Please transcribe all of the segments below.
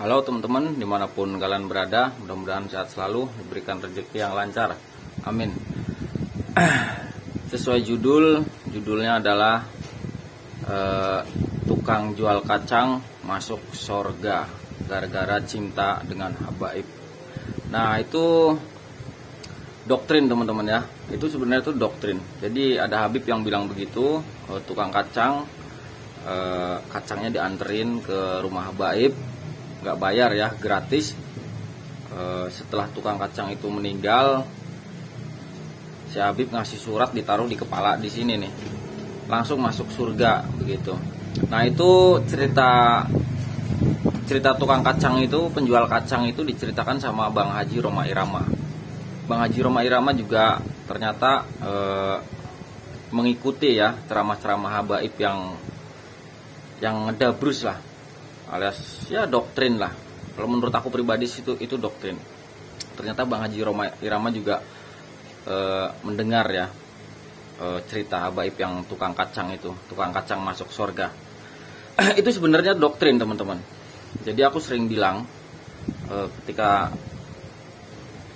Halo teman-teman, dimanapun kalian berada, mudah-mudahan sehat selalu, diberikan rezeki yang lancar. Amin. Sesuai judulnya adalah tukang jual kacang masuk sorga gara-gara cinta dengan habaib. Nah, itu doktrin teman-teman ya. Itu sebenarnya itu doktrin. Jadi ada habib yang bilang begitu, tukang kacang, kacangnya dianterin ke rumah habaib, nggak bayar ya, gratis. Setelah tukang kacang itu meninggal, si habib ngasih surat, ditaruh di kepala di sini nih, langsung masuk surga begitu. Nah, itu cerita tukang kacang itu, penjual kacang itu diceritakan sama Bang Haji Roma Irama. Bang Haji Roma Irama juga ternyata mengikuti ya ceramah-ceramah habaib yang ngedabrus lah, alias ya doktrin lah. Kalau menurut aku pribadi itu doktrin. Ternyata Bang Haji Roma Irama juga mendengar ya cerita habaib yang tukang kacang itu, tukang kacang masuk surga. Itu sebenarnya doktrin teman-teman. Jadi aku sering bilang ketika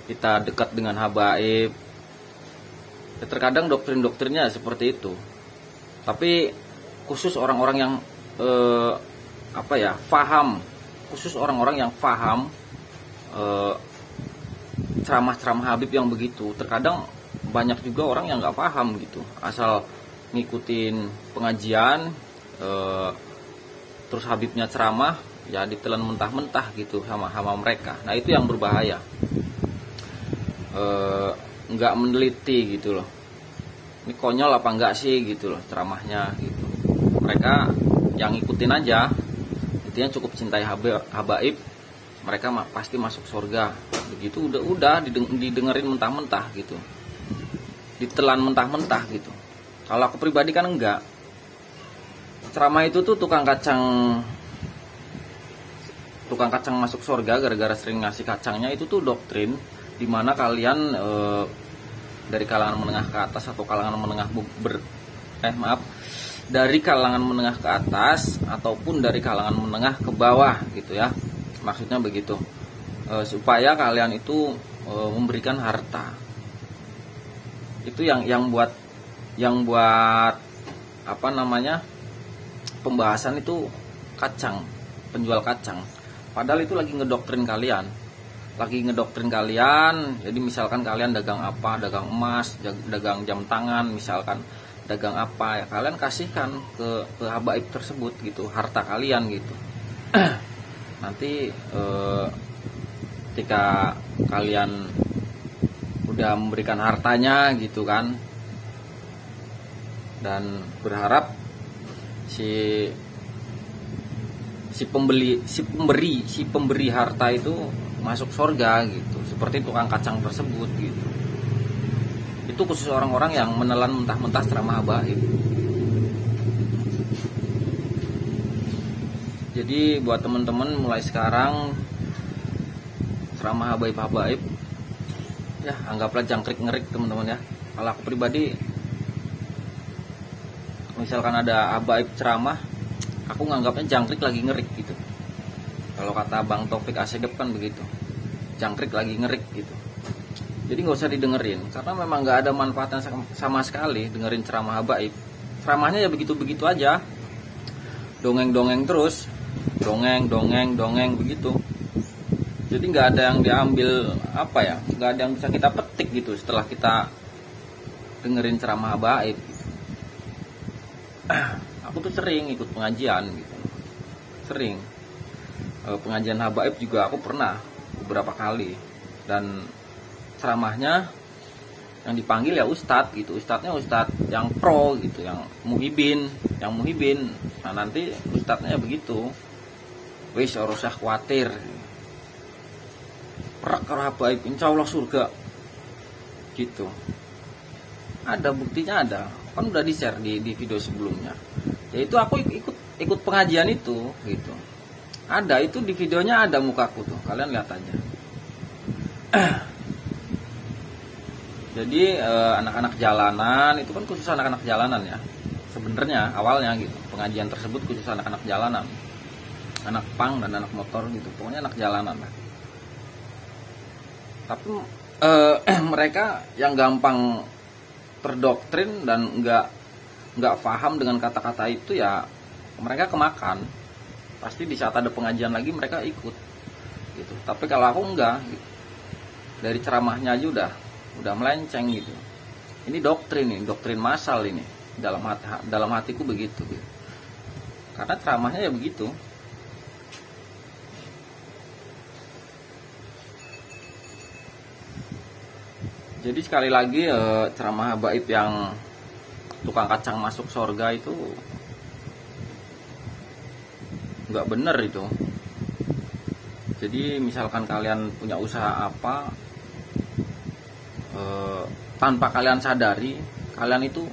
kita dekat dengan habaib, ya terkadang doktrin-doktrinnya seperti itu. Tapi khusus orang-orang yang paham, khusus orang-orang yang paham ceramah-ceramah habib yang begitu. Terkadang banyak juga orang yang nggak paham gitu, asal ngikutin pengajian, terus habibnya ceramah ya ditelan mentah-mentah gitu sama mereka. Nah, itu yang berbahaya. Nggak meneliti gitu loh, ini konyol apa enggak sih gitu loh ceramahnya gitu. Mereka yang ngikutin aja, intinya cukup cintai habaib, mereka pasti masuk surga begitu. Udah didengerin mentah-mentah gitu, ditelan mentah-mentah gitu. Kalau aku pribadi kan enggak. Ceramah itu tuh tukang kacang masuk surga gara-gara sering ngasih kacangnya, itu tuh doktrin dimana kalian dari kalangan menengah ke atas atau kalangan menengah dari kalangan menengah ke atas ataupun dari kalangan menengah ke bawah gitu ya, maksudnya begitu, supaya kalian itu memberikan harta. Itu yang buat pembahasan itu kacang, penjual kacang, padahal itu lagi ngedoktrin kalian. Jadi misalkan kalian dagang apa, dagang emas, dagang jam tangan, misalkan dagang apa ya, kalian kasihkan ke habaib tersebut gitu, harta kalian gitu. Nanti ketika kalian udah memberikan hartanya gitu kan, dan berharap si pemberi harta itu masuk surga gitu, seperti tukang kacang tersebut gitu. Itu khusus orang-orang yang menelan mentah-mentah ceramah habaib. Jadi buat teman-teman, mulai sekarang ceramah habaib ya anggaplah jangkrik-ngerik teman-teman ya. Kalau aku pribadi, misalkan ada habaib ceramah, aku nganggapnya jangkrik lagi ngerik gitu. Kalau kata Bang Taufik Asegep kan begitu, jangkrik lagi ngerik gitu. Jadi nggak usah didengerin, karena memang nggak ada manfaatnya sama sekali dengerin ceramah habaib. Ceramahnya ya begitu-begitu aja, dongeng-dongeng terus, dongeng begitu. Jadi nggak ada yang diambil nggak ada yang bisa kita petik gitu setelah kita dengerin ceramah habaib gitu. Aku tuh sering ikut pengajian gitu, sering pengajian habaib juga aku pernah beberapa kali, dan ceramahnya yang dipanggil ya ustadz gitu, ustadznya ustadz yang pro gitu, yang muhibin. Nah, nanti ustadznya begitu, wis ora usah khawatir, perak karo habaib insya Allah surga gitu. Ada buktinya, ada kan udah di share di video sebelumnya. Yaitu aku ikut pengajian itu gitu. Ada itu di videonya, ada mukaku tuh, kalian lihat aja. Jadi anak-anak jalanan itu kan khusus anak-anak jalanan ya. Sebenarnya awalnya gitu, pengajian tersebut khusus anak-anak jalanan. anak pang dan anak motor gitu, pokoknya anak jalanan lah. Tapi mereka yang gampang terdoktrin dan nggak paham dengan kata-kata itu ya, mereka kemakan. Pasti di saat ada pengajian lagi mereka ikut gitu. Tapi kalau aku enggak gitu. Dari ceramahnya aja udah melenceng gitu. Ini doktrin massal ini. Dalam hatiku begitu gitu. Karena ceramahnya ya begitu. Jadi sekali lagi ceramah habaib yang tukang kacang masuk surga itu nggak bener itu. Jadi misalkan kalian punya usaha apa, tanpa kalian sadari, kalian itu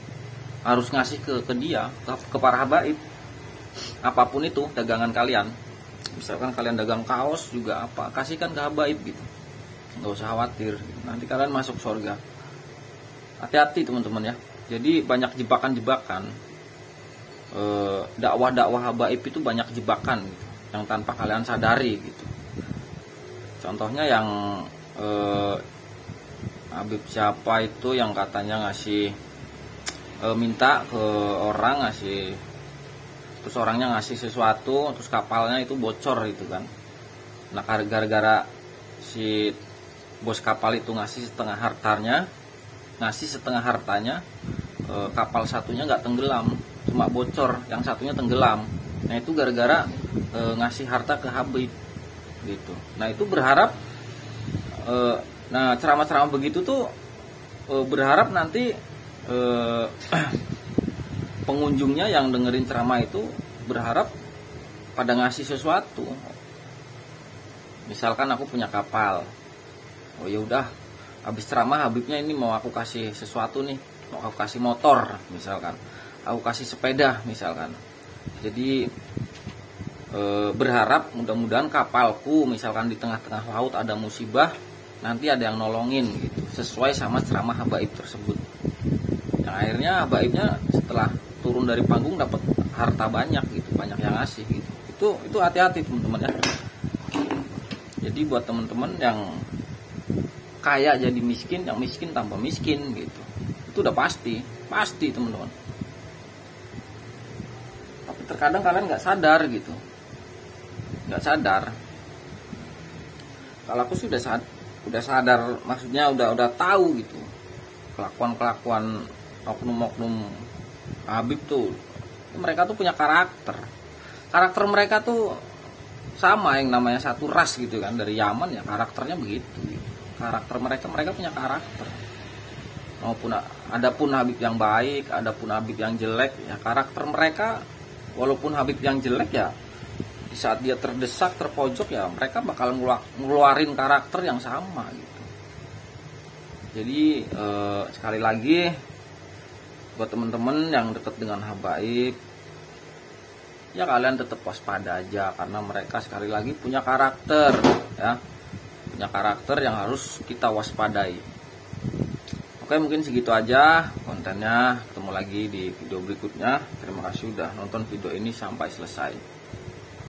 harus ngasih ke dia, ke para habaib. Apapun itu dagangan kalian. Misalkan kalian dagang kaos juga apa, kasihkan ke habaib gitu. Nggak usah khawatir, nanti kalian masuk surga. Hati-hati teman-teman ya. Jadi banyak jebakan-jebakan. Dakwah-dakwah habaib itu banyak jebakan gitu, yang tanpa kalian sadari gitu. Contohnya yang habib siapa itu yang katanya ngasih minta ke orang, ngasih, terus orangnya ngasih sesuatu, terus kapalnya itu bocor gitu kan. Nah gara-gara si bos kapal itu ngasih setengah hartanya, kapal satunya nggak tenggelam, cuma bocor, yang satunya tenggelam. Nah itu gara-gara ngasih harta ke habib gitu. Nah itu berharap nah ceramah-ceramah begitu tuh berharap nanti pengunjungnya yang dengerin ceramah itu berharap pada ngasih sesuatu. Misalkan aku punya kapal, oh ya udah, habis ceramah habibnya ini mau aku kasih sesuatu nih, mau aku kasih motor misalkan, aku kasih sepeda misalkan. Jadi berharap mudah-mudahan kapalku misalkan di tengah-tengah laut ada musibah, nanti ada yang nolongin gitu, sesuai sama ceramah habaib tersebut. Yang akhirnya habaibnya setelah turun dari panggung dapat harta banyak gitu, banyak yang ngasih gitu. Itu hati-hati teman-teman ya. Jadi buat teman-teman yang kaya jadi miskin, yang miskin tambah miskin gitu, itu udah pasti teman-teman. Tapi terkadang kalian nggak sadar gitu, nggak sadar. Kalau aku sudah sadar, maksudnya udah tahu gitu kelakuan oknum habib tuh. Mereka tuh punya karakter mereka tuh sama, yang namanya satu ras gitu kan, dari Yaman ya karakternya begitu gitu. Karakter mereka punya karakter. Adapun habib yang baik, adapun habib yang jelek ya, karakter mereka walaupun habib yang jelek ya, di saat dia terdesak, terpojok ya, mereka bakal ngeluarin karakter yang sama gitu. Jadi sekali lagi buat teman-teman yang dekat dengan habaib, ya kalian tetap waspada aja, karena mereka sekali lagi punya karakter ya, punya karakter yang harus kita waspadai. Oke, mungkin segitu aja kontennya. Ketemu lagi di video berikutnya. Terima kasih sudah nonton video ini sampai selesai.